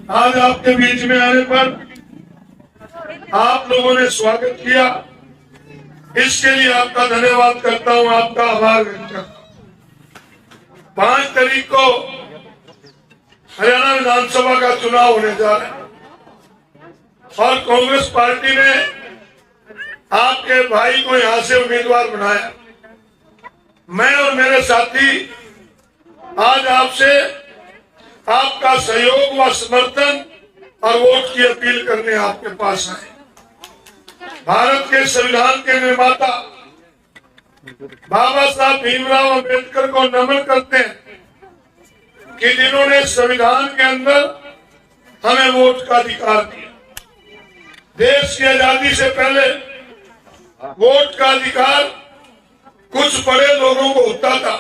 आज आपके बीच में आने पर आप लोगों ने स्वागत किया, इसके लिए आपका धन्यवाद करता हूं, आपका आभार व्यक्त करता हूं। 5 तारीख को हरियाणा विधानसभा का चुनाव होने जा रहा है और कांग्रेस पार्टी ने आपके भाई को यहां से उम्मीदवार बनाया। मैं और मेरे साथी आज आपसे आपका सहयोग व समर्थन और वोट की अपील करने आपके पास आए। भारत के संविधान के निर्माता बाबा साहब भीमराव अंबेडकर को नमन करते हैं कि जिन्होंने संविधान के अंदर हमें वोट का अधिकार दिया। देश की आजादी से पहले वोट का अधिकार कुछ बड़े लोगों को होता था,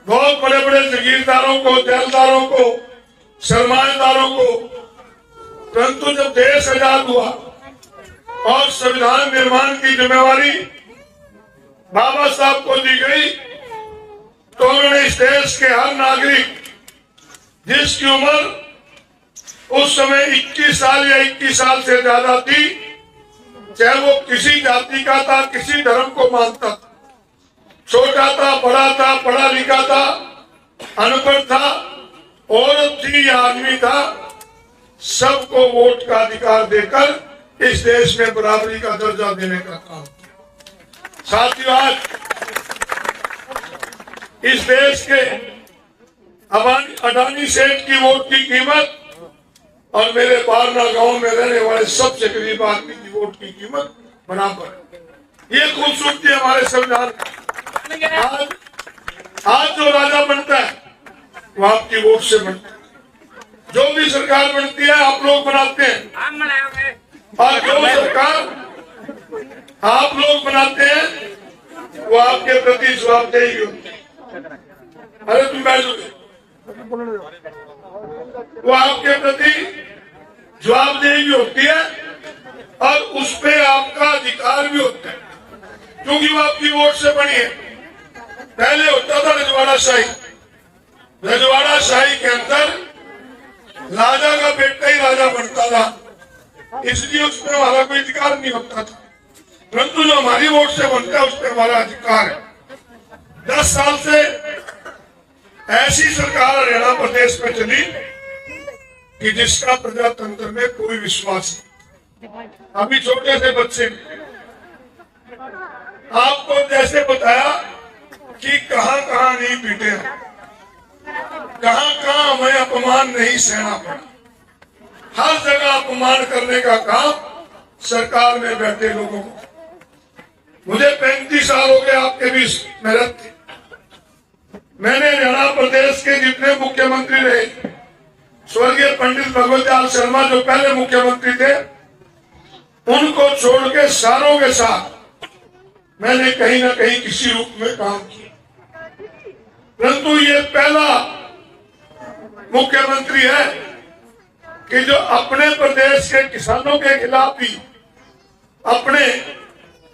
बहुत बड़े बड़े जागीरदारों को, जैलदारों को, सरमाएदारों को। परंतु जब देश आजाद हुआ और संविधान निर्माण की जिम्मेवारी बाबा साहब को दी गई, तो उन्होंने इस देश के हर नागरिक जिसकी उम्र उस समय 21 साल या 21 साल से ज्यादा थी, चाहे वो किसी जाति का था, किसी धर्म को मानता था, छोटा था, बड़ा था, पढ़ा लिखा था, अनपढ़ था, औरत थी या आदमी था, सबको वोट का अधिकार देकर इस देश में बराबरी का दर्जा देने का काम किया। साथियों, आज इस देश के अडानी सेठ की वोट की कीमत और मेरे बारना गांव में रहने वाले सबसे गरीब आदमी की वोट की कीमत बराबर है। ये खूबसूरती हमारे संविधान की। आज जो राजा बनता है वो आपकी वोट से बनता है। जो भी सरकार बनती है आप लोग बनाते हैं, और जो सरकार आप लोग बनाते हैं वो आपके प्रति जवाबदेही होती है। अरे तुम बैठ जाओ, वो आपके प्रति जवाबदेही भी होती है और उस पे आपका अधिकार भी होता है, क्योंकि वो आपकी वोट से बनी है। पहले होता था रजवाड़ा शाही। रजवाड़ा शाही के अंदर राजा का बेटा ही राजा बनता था, इसलिए उस पर हमारा कोई अधिकार नहीं होता था। परंतु जो हमारी वोट से बनता है उस पर हमारा अधिकार है। 10 साल से ऐसी सरकार हरियाणा प्रदेश में चली कि जिसका प्रजातंत्र में कोई विश्वास नहीं। अभी छोटे से बच्चे आपको जैसे बताया कि कहां कहां नहीं पीटे, कहां कहां हमें अपमान नहीं सहना पड़ा। हर जगह अपमान करने का काम सरकार में बैठे लोगों को। मुझे 35 साल हो गए आपके बीच में रहते। मैंने हरियाणा प्रदेश के जितने मुख्यमंत्री रहे, स्वर्गीय पंडित भगवत लाल शर्मा जो पहले मुख्यमंत्री थे, उनको छोड़ के सारों के साथ मैंने कहीं ना कहीं किसी रूप में काम किया। परंतु ये पहला मुख्यमंत्री है कि जो अपने प्रदेश के किसानों के खिलाफ भी अपने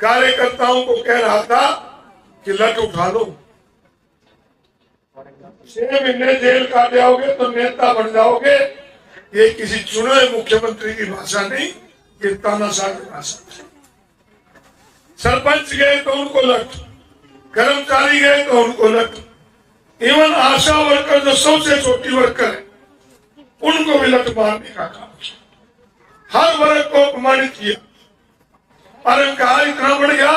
कार्यकर्ताओं को कह रहा था कि लठ उठा लो, 6 महीने जेल काट जाओगे तो नेता बन जाओगे। ये किसी चुने हुए मुख्यमंत्री की भाषा नहीं, ये तानाशाह की भाषा। सरपंच गए तो उनको लठ, कर्मचारी गए तो उनको लठ, इवन आशा वर्कर जो सबसे छोटी वर्कर है उनको भी लठ मारने का काम किया। हर वर्ग को अपमानित किया। और अहंकार इतना बढ़ गया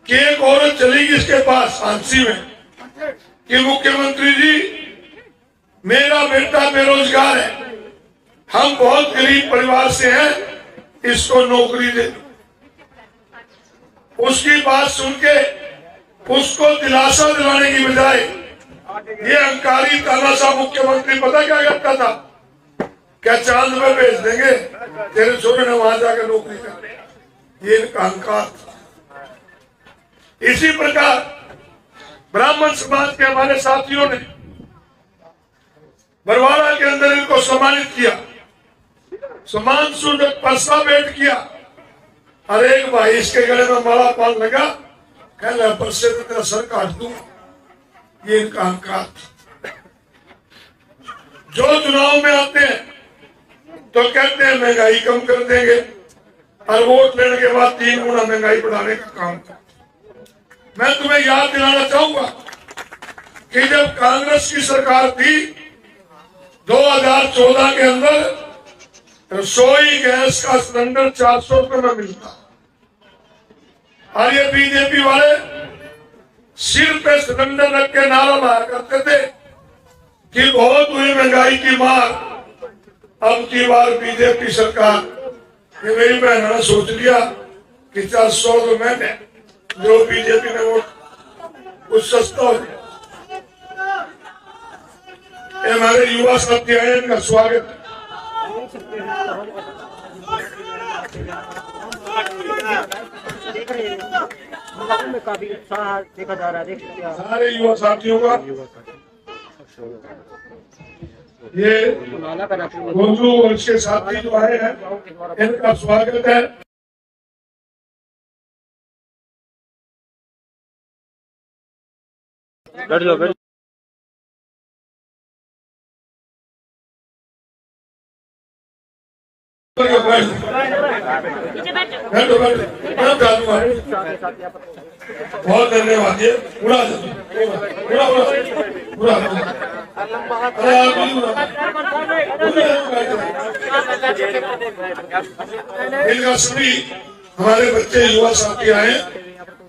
कि एक औरत चली गई इसके पास फांसी में कि मुख्यमंत्री जी, मेरा बेटा बेरोजगार है, हम बहुत गरीब परिवार से हैं, इसको नौकरी दे दो। उसकी बात सुन के उसको दिलासा दिलाने की बजाय ये अहंकारी तानाशाह मुख्यमंत्री पता क्या करता था? क्या चांद में भेज देंगे, तेरे छोटे ने वहां जाकर नौकरी कर। ये इनका अहंकार था। इसी प्रकार ब्राह्मण समाज के हमारे साथियों ने बरवाड़ा के अंदर इनको सम्मानित किया, सम्मान सूचक पर्चा भेंट किया। और एक भाई इसके गले में माला पान लगा, कहना पर्चे में तेरा सर काट दूं। ये इनका अहंकार था। जो चुनाव में आते हैं तो कहते हैं महंगाई कम कर देंगे और वोट लेने के बाद 3 गुना महंगाई बढ़ाने का काम कर। मैं तुम्हें याद दिलाना चाहूंगा कि जब कांग्रेस की सरकार थी 2014 के अंदर रसोई गैस का सिलेंडर 400 रुपए में मिलता और ये बीजेपी वाले सिर पे सिलेंडर रख के नारा मारा करते थे कि बहुत हुई महंगाई की मार। अब की बार बीजेपी सरकार, ये मेरी बहनों ने सोच लिया कि 400 रुपए में जो बीजेपी ने वोट कुछ सस्ता हो गया। हमारे युवा साथी आए, इनका स्वागत है। काफी उत्साह देखा जा रहा है। सारे युवा साथियों का ये गुंजू और इसके साथी जो आए हैं, इनका स्वागत है। बैठ जाओ, बैठ बहुत धन्यवाद। ये पूरा पूरा पूरा इनका सभी हमारे बच्चे युवा साथी आए,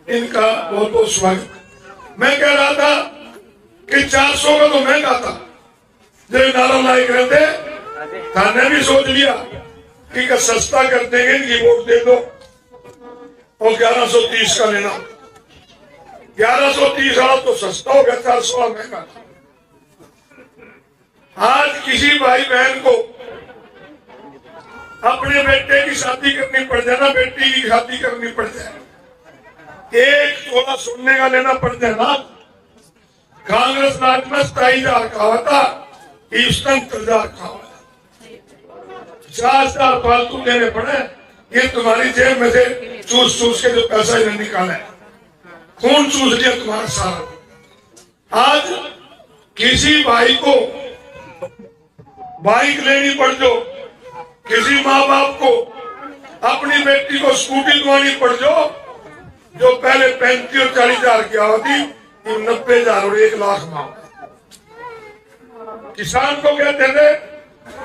इनका बहुत बहुत स्वागत। मैं कह रहा था कि 400 का तो महंगा था, जो नारा लाइक रहते थाने भी सोच लिया कि सस्ता कर देंगे, इनकी वोट दे दो और 1130 का लेना। 1130 वाला तो सस्ता हो गया, 400 वाला महंगा। आज किसी भाई बहन को अपने बेटे की शादी करनी पड़ जाए ना, बेटी की शादी करनी पड़ जाए, एक तोला सोने का लेना पड़ जाए ना, कांग्रेस राज में 27,000 का हुआ था, ईस्टर्न 30,000 का हुआ, 50,000 फालतू देने पड़े। ये तुम्हारी जेब में से चूस चूस के जो पैसा इन्हें निकाला है, खून चूस लिया तुम्हारा सारा। आज किसी भाई को बाइक लेनी पड़ जो, किसी माँ बाप को अपनी बेटी को स्कूटी दिलानी पड़ जो पहले 35 और 40,000 की आती, 90,000 और 1,00,000 मांग। किसान को कहते थे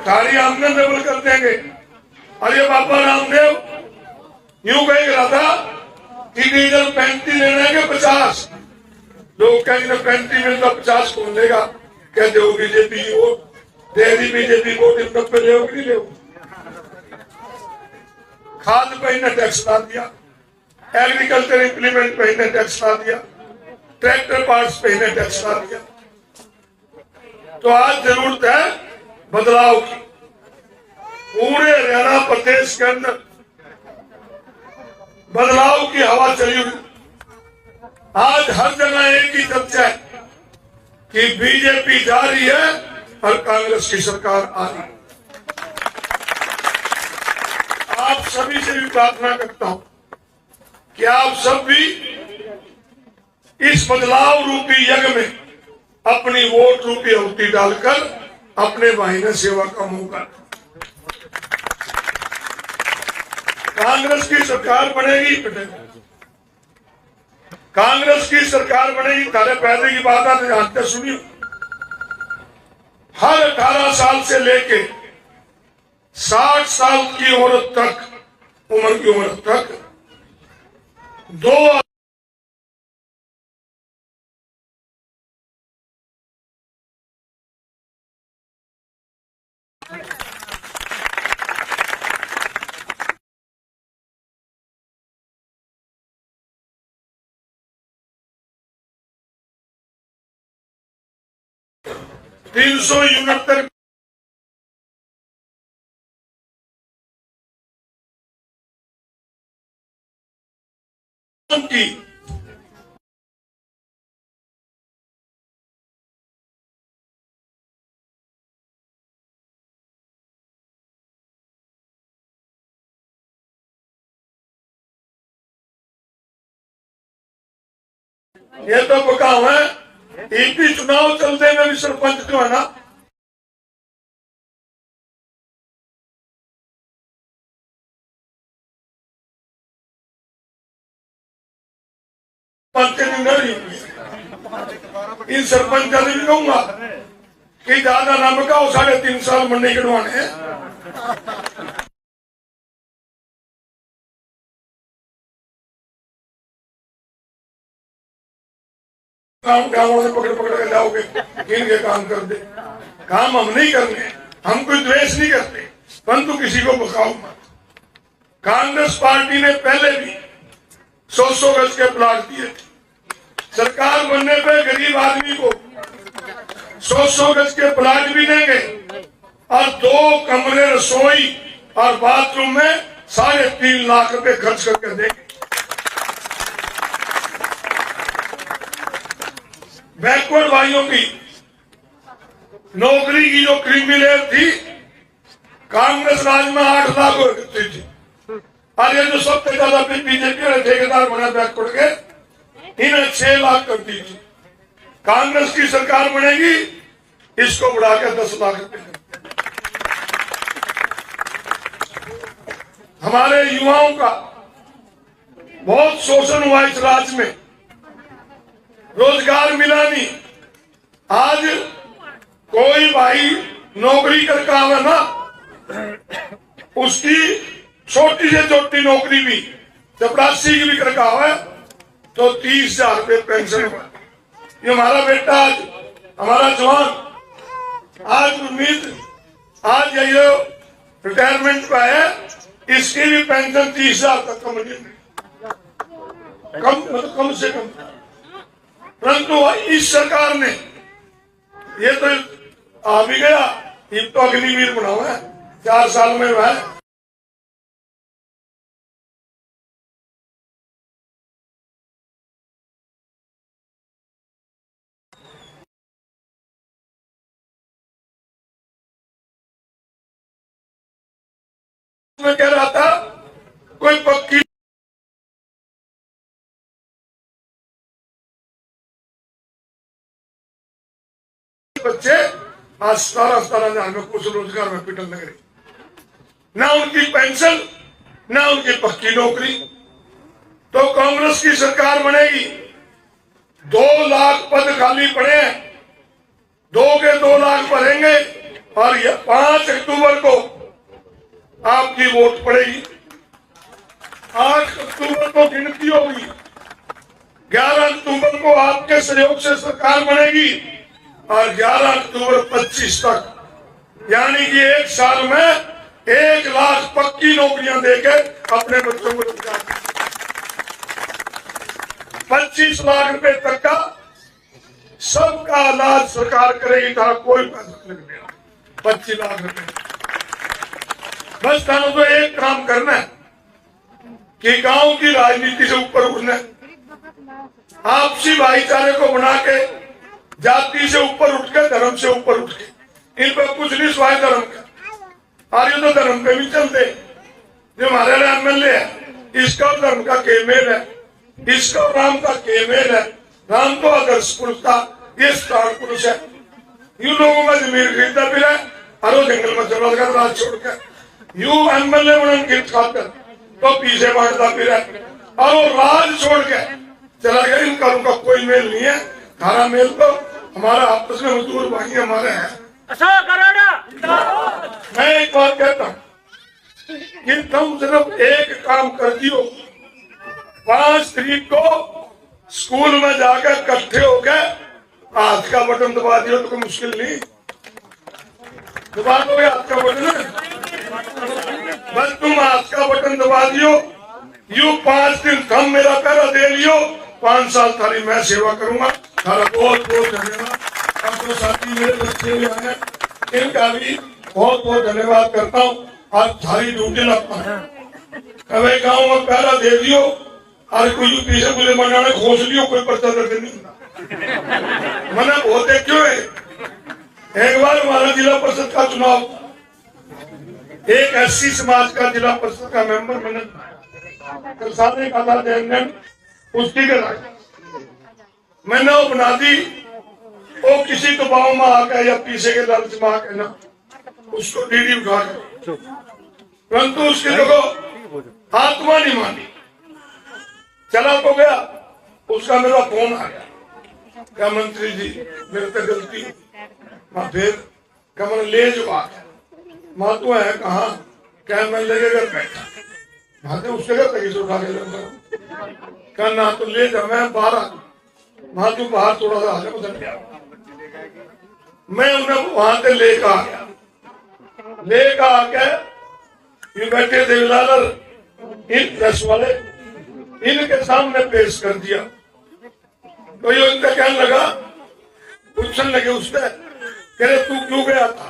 सारी आमदन डबल कर देंगे, और ये बाबा रामदेव यूं कह रहा था कि डीजल 35 लेना है कि 50। लोग कहेंगे 35 मिलता 50 कौन लेगा, कहते हो बीजेपी की वोट दे दी, बीजेपी वोट 90 ले नहीं ले। खाद पे इन्हें टैक्स ला दिया, एग्रीकल्चर इंप्लीमेंट पे इन्हें टैक्स ला दिया, ट्रैक्टर पार्ट्स पे इन्हें टैक्स ला दिया। तो आज जरूरत है बदलाव की। पूरे हरियाणा प्रदेश के अंदर बदलाव की हवा चली हुई। आज हर जगह एक ही चर्चा है कि बीजेपी जा रही है और कांग्रेस की सरकार आ रही है। आप सभी से भी प्रार्थना करता हूं कि आप सब भी इस बदलाव रूपी यज्ञ में अपनी वोट रूपी आहुति डालकर अपने वाहिनी सेवा का मौका। कांग्रेस की सरकार बनेगी, कांग्रेस की सरकार बनेगी। तारे पैदे की बात आपने जानते सुनियो, हर 18 साल से लेके 60 साल की औरत तक, उम्र की उम्र तक 2 300 यूनिट तक की ये तो पका हुआ है। ईपी चुनाव चलते में भी सरपंच जो है ना, के दिन नहीं, इन सरपंच का भी कहूंगा कि ज्यादा ना बकाओ, 3.5 साल मंडी कटवाने हैं। गाँव से पकड़ पकड़ के जाओगे, इनके काम कर दे। काम हम नहीं करने, हम कोई द्वेष नहीं करते, परंतु किसी को बकाओ मत। कांग्रेस पार्टी ने पहले भी 100 गज के प्लाट दिए। सरकार बनने पे गरीब आदमी को 100 गज के प्लाट भी देंगे और 2 कमरे रसोई और बाथरूम में 3.5 लाख रुपए खर्च करके देंगे। बैकवर्ड भाइयों की नौकरी की जो क्रीमी लेयर थी, कांग्रेस राज में 8 लाख हो गई थी, और ये जो सबसे ज्यादा बीजेपी वाले ठेकेदार बना बैकवर्ड के, इन्हें 6 लाख कर दी थी। कांग्रेस की सरकार बनेगी, इसको बढ़ाकर 10 लाख रुपए। हमारे युवाओं का बहुत शोषण हुआ इस राज्य में, रोजगार मिला नहीं। आज कोई भाई नौकरी करके आवे ना, उसकी छोटी से छोटी नौकरी भी चपरासी की भी करके आवे तो 30,000 रुपये पेंशन हुआ। ये हमारा बेटा आज, हमारा जवान आज उम्मीद, आज ये रिटायरमेंट पे है, इसकी भी पेंशन 30,000 तक कम नहीं, मतलब कम से कम। परंतु इस सरकार ने ये तो आ भी गया, ये तो अग्निवीर बना हुआ है, 4 साल में वह मैं कह रहा था कोई पक्की बच्चे आज 17,000 में कुछ रोजगार में पिटन लग रही, ना उनकी पेंशन ना उनकी पक्की नौकरी। तो कांग्रेस की सरकार बनेगी, 2 लाख पद खाली पड़े हैं, 2 के 2 लाख भरेंगे और ये 5 अक्टूबर को आपकी वोट पड़ेगी। 8 अक्टूबर को गिनती होगी, 11 अक्टूबर को आपके सहयोग से सरकार बनेगी और 11 अक्टूबर 25 तक, यानी कि 1 साल में 1 लाख पक्की नौकरियां देके अपने बच्चों को रोजगार, 25 लाख रुपए तक का सबका इलाज सरकार करेगी, था कोई पैसा नहीं देगा। 25 लाख रुपए बस थानों तो एक काम करना है कि गांव की राजनीति से ऊपर उठना है, आपसी भाईचारे को बना के, जाति से ऊपर उठ के, धर्म से ऊपर उठ के, इन पर कुछ नहीं स्वाय धर्म का। और ये तो धर्म पे भी चलते, जो हमारे एमएलए है, इसका धर्म का केमेल है, इसका राम का केमेल है। राम तो आदर्श पुरुष था, ये स्टार पुरुष है। यूं लोगों का जमीन खरीदता फिर है, और वो जंगल में चला गया राज छोड़कर, यूं एमएलए बनन गिफ्ट खाकर तो पीछे बांटता फिर है, और वो राज छोड़ के चला गया। इनका उनका कोई मेल नहीं है, हमारा मेल तो हमारा आपस में मजदूर भाई हमारे हैं। मैं एक बात कहता हूँ कि तुम सिर्फ एक काम कर दियो, 5 तारीख को स्कूल में जाकर इकट्ठे हो गए, हाथ का बटन दबा दियो तो कोई मुश्किल नहीं, दबा दोगे हाथ का बटन, बस तुम हाथ का बटन दबा दियो। यू 5 दिन थम मेरा पैरा दे लियो, 5 साल थारी मैं सेवा करूंगा। थारा बहुत बहुत धन्यवाद। अब तो साथी मेरे बच्चे भी आए, इनका भी बहुत बहुत धन्यवाद करता हूँ। आज थारी ड्यूटी लगता है, कभी गाँव में पैरा दे दियो, और कोई पीछे मुझे मनाने खोज लियो, कोई पर्चा दर्ज नहीं मना बहुत है। क्यों है? एक बार हमारा जिला परिषद का चुनाव, एक एससी समाज का जिला परिषद का मेंबर मैंने सामने का था जनगण, उसकी मैंने वो बना दी। वो किसी दबाव में आकर या पीछे के लालच में आकर ना उसको डीडी उठा कर, परंतु उसकी देखो आत्मा नहीं मानी, चला तो गया। उसका मेरा फोन आ गया, क्या मंत्री जी मेरे से गलती हुई। मैं फिर क्या मैंने ले जो आ गया, माँ तो है कहाँ, क्या मैं लेके घर बैठा, माते उसके घर तक से उठा के लगा, क्या ना तो ले जा, मैं बाहर आ गया, वहां तू बाहर थोड़ा सा आगे बदल गया, मैं उन्हें वहां से लेकर आ गया, लेकर आके ये बैठे थे बिलाल इन प्रेस वाले, इनके सामने पेश कर दिया। तो ये उनका कहने लगा, पूछने लगे उससे, कह रहे तू क्यों गया था,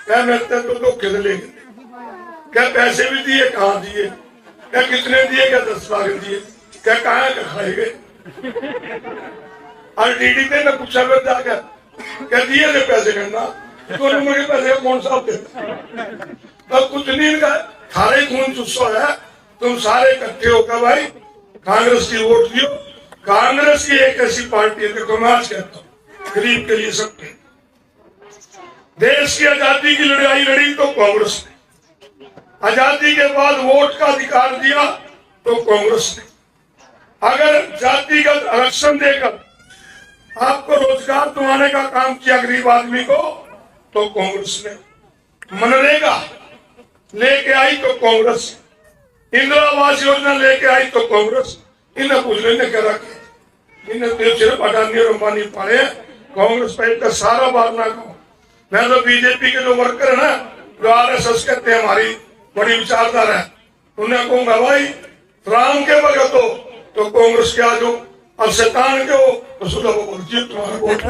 क्या मैं तो धोखे से ले गए, क्या पैसे भी दिए, कहाँ दिए, क्या कितने दिए, क्या 10 लाख दिए, क्या कहाँ का खाए गए। और डीडी ने मैं पूछा फिर जाकर, क्या दिए थे पैसे करना, तो मुझे पैसे कौन सा दे, तब कुछ नहीं, इनका सारे खून चुस्सा है, तुम सारे इकट्ठे होकर भाई कांग्रेस की वोट दियो। कांग्रेस की एक ऐसी पार्टी है, देखो मैं आज कहता हूँ गरीब के लिए सबके, देश की आजादी की लड़ाई लड़ी तो कांग्रेस ने, आजादी के बाद वोट का अधिकार दिया तो कांग्रेस ने, अगर जातिगत आरक्षण देकर आपको रोजगार दिलाने का काम किया गरीब आदमी को तो कांग्रेस ने, मनरेगा लेके आई तो कांग्रेस, इंदिरा आवास योजना लेके आई तो कांग्रेस, इन्हें पूछ लेने क्या रखे, इन्हें तो सिर्फ अडानी और अंबानी पाले, कांग्रेस पर का सारा बारना को। मैं तो बीजेपी के जो वर्कर है ना, जो RSS कहते हैं हमारी बड़ी विचारधारा है, उन्हें कहूंगा भाई राम के भगत हो तो कांग्रेस के आज हो, और शैतान के हो तो सुधा बोल जी तुम्हारा वोट।